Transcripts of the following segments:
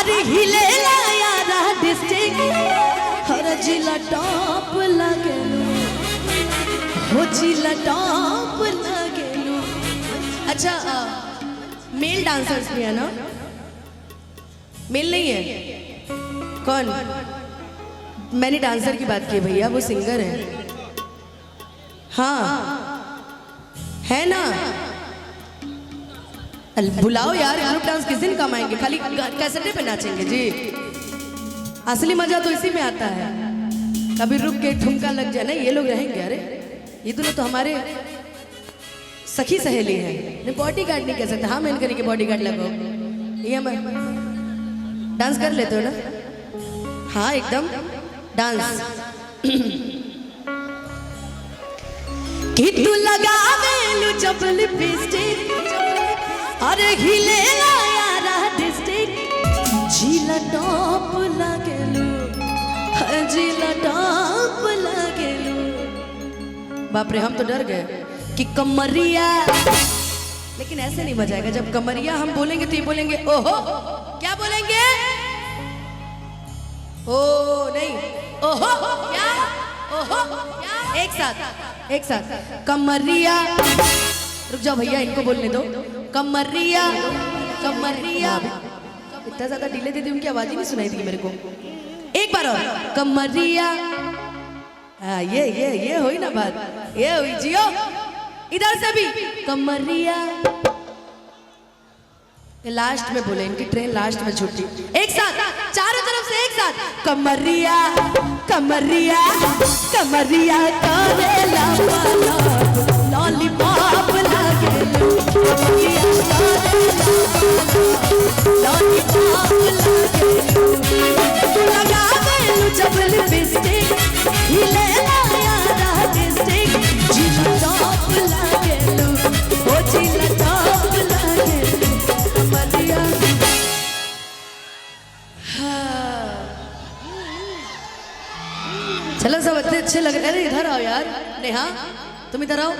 अरे हिले यारा डिस्ट्रिक्ट हर जिला टॉप लगेलू हो जिला टॉप लगेलू। अच्छा मेल डांसर्स भी है ना? मेल नहीं है? कौन? मैंने डांसर की बात की भैया, वो सिंगर है। हाँ है ना? बुलाओ यार, ग्रुप डांस किस दिन कमाएंगे, खाली कैसेटे पे नाचेंगे जी। असली मजा तो इसी में आता है। कभी रुक के ठुमका लग जाए ना, ये लोग रहेंगे। अरे ये दोनों तो हमारे सखी सहेली है। बॉडी गार्ड नहीं कह सकते। हाँ मैंने करी बॉडी गार्ड लगाओ। ये मैं डांस कर लेते हो ना? हाँ एकदम डांस। कि तू लगावेलू जब लिपस्टिक अरे हिले यारा डिस्ट्रिक्ट जिला टॉप लगेलू जिला टॉप लगेलू। बाप रे हम तो डर गए कि कमरिया, लेकिन ऐसे नहीं बजाएगा। जब कमरिया हम बोलेंगे तो ये बोलेंगे ओहो। क्या बोलेंगे? ओ नहीं, ओहो क्या? ओहो क्या? एक साथ कमरिया। रुक जाओ भैया, इनको बोलने दो। कमरिया कमरिया। इतना ज्यादा डिले दे दी, उनकी आवाज ही नहीं सुनाई थी मेरे को। एक बार और कमरिया। हाँ ये हुई ना बात, ये हुई जियो। इधर से भी कमरिया। लास्ट में बोले, इनकी ट्रेन लास्ट में छूटी। एक साथ चारों तरफ से एक साथ कमरिया कमरिया कमरिया करेला लॉलीपॉप लगेलू कमरिया लॉलीपॉप लगेलू। तू लगावेलू जब लिपस्टिक हिले यारा डिस्ट्रिक्ट जिला टॉप लगेलू ओ जिला टॉप लगेलू कमरिया। चलो सब अच्छे लग रहे। अरे इधर आओ यार नेहा, तुम इधर आओ।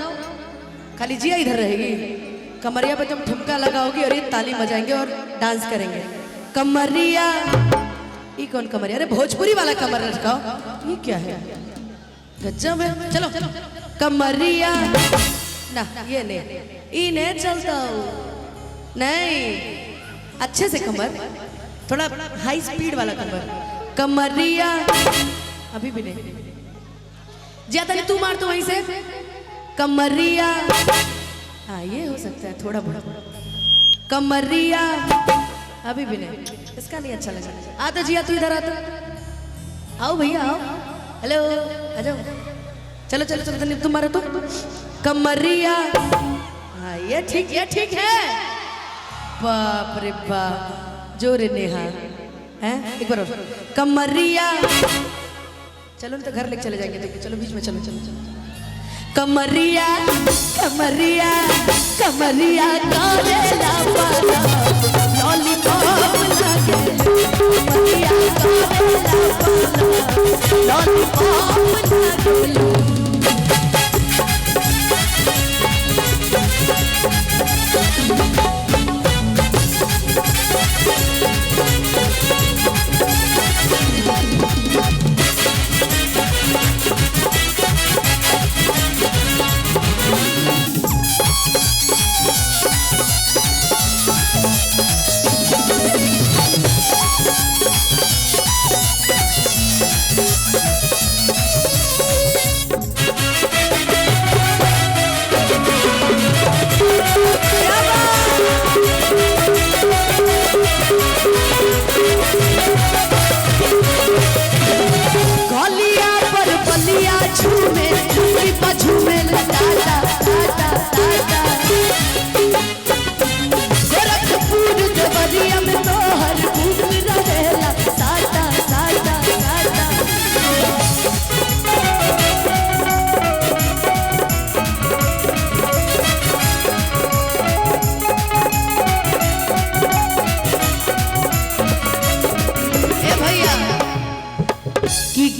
खाली जिया इधर रहेगी। कमरिया पे तुम ठुमका लगाओगी और ये ताली बजाएंगे और डांस करेंगे। कमरिया। ये कौन कमरिया? अरे भोजपुरी वाला कमर रखाओ। ये क्या है? गजब है। चलो कमरिया ना, ये नहीं, इन्हें चलता हूँ नहीं। अच्छे से कमर, थोड़ा हाई स्पीड वाला कमर। कमरिया अभी भी नहीं। ज्यादा नहीं, तू मार तो वहीं से। कमरिया। हाँ ये हो सकता है थोड़ा बहुत। कमरिया अभी भी नहीं, इसका नहीं अच्छा लगा। आ तो जिया, तू इधर आ तो। आओ भैया आओ। हेलो आ जाओ। चलो चलो चलो तुम मारो तो। कमरिया। हाँ ये ठीक है। बाप रे बाप, जोर नेहा है। एक बार और कमरिया। चलो तो घर लेके चले जाएंगे। तो चलो बीच में चलो चलो चलो। कमरिया कमरिया कमरिया करेला लॉलीपॉप लगेलू कमरिया करेला लॉलीपॉप लगेलू।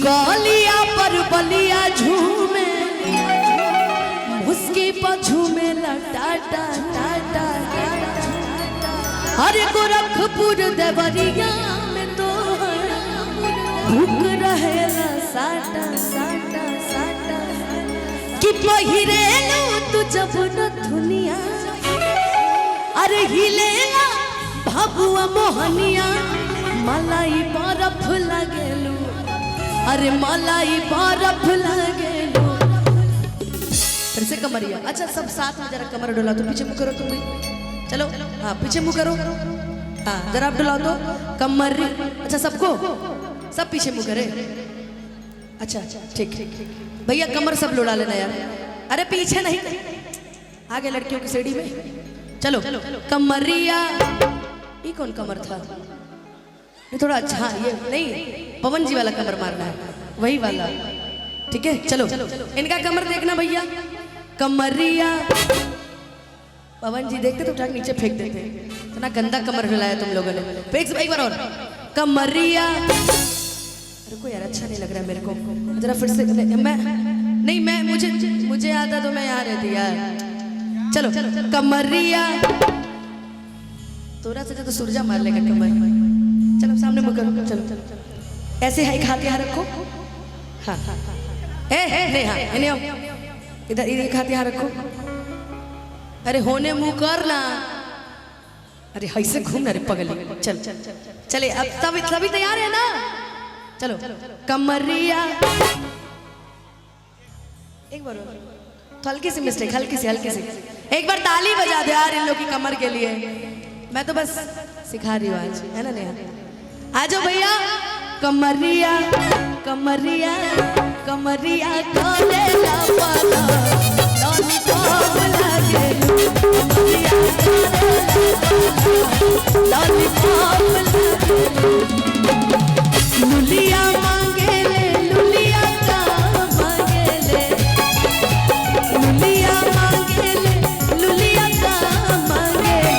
गलिया पर बलिया झूमे मुस्की पर झूमे टाटा टाटा। अरे गोरखपुर देवरिया हुक रहेला साटा साटा साटा कि पहिरेलो तू जब न दुनिया अरे हिलेला भभुआ मोहनिया मलाई बरफ लगेलू अरे मलाई बरफ लगेलू। फिर से कमरिया। अच्छा सब साथ में जरा कमर डोला तो पीछे मुँह करो तुम भी चलो हाँ पीछे मुँह करो हाँ जरा आप डुलाओ तो कमर। अच्छा सबको सब पीछे मुँह करे। अच्छा ठीक भैया कमर सब लुड़ा लेना यार। अरे पीछे नहीं आगे लड़कियों की सीढ़ी में चलो कमरिया। ये कौन कमर था ये थोड़ा अच्छा ये नहीं पवन जी वाला कमर मारना है वही वाला ठीक है। चलो इनका कमर देखना भैया कमरिया। पवन जी देखते तो उठा नीचे फेंक देते इतना गंदा कमर हिलाया तुम लोगों ने। एक बार और कमरिया। रुको यार अच्छा नहीं लग रहा मेरे को जरा फिर से मैं नहीं मैं मुझे आता तो मैं यहाँ रहती यार। चलो कमरिया थोड़ा सा तो सुरजा मार लेगा कमर। चलो सामने मुँह करो चलो ऐसे है एक हाथ यहाँ रखो हाँ नहीं हाँ इधर एक हाथ यहाँ रखो। अरे होने मुँह कर ना अरे ऐसे घूमना रे पगली। चल चले अब सभी तैयार है ना। चलो कमरिया। एक बार तो हल्की सी मिस्टेक हल्की सी एक बार ताली बजा दे यार इन लोग की कमर के लिए। मैं तो बस सिखा रही हूँ आज है ना नेहा। आ जाओ भैया कमरिया कमरिया कमरिया करेला पाला लॉलीपॉप लगेलू कमरिया लॉलीपॉप लगेलू। लुलिया मांगेले लुलिया का मांगेले लुलिया मांगेले लुलिया का मांगेले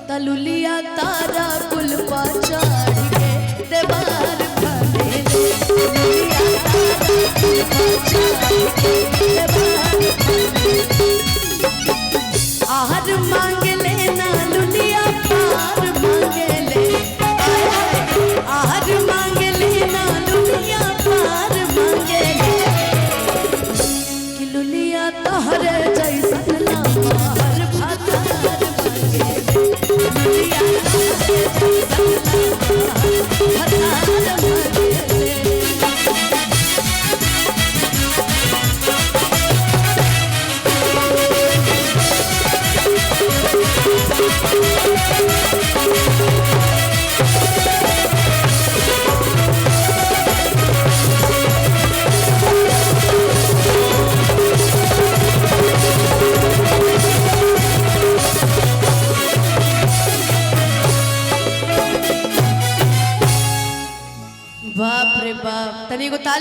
ता लुलिया तारा कुल पर चढ़ के देवार बनेले लुलिया आहर मांगे लेना लुलिया पार मांगे ले आहर मांगे लेना लुलिया पार मांगे ले कि लुलिया तोहरे जैसन ना पार भातार मांगे लुलिया तोहरे जैसन ना भातार मांगे ले। बाप रे बाप तनी को ताली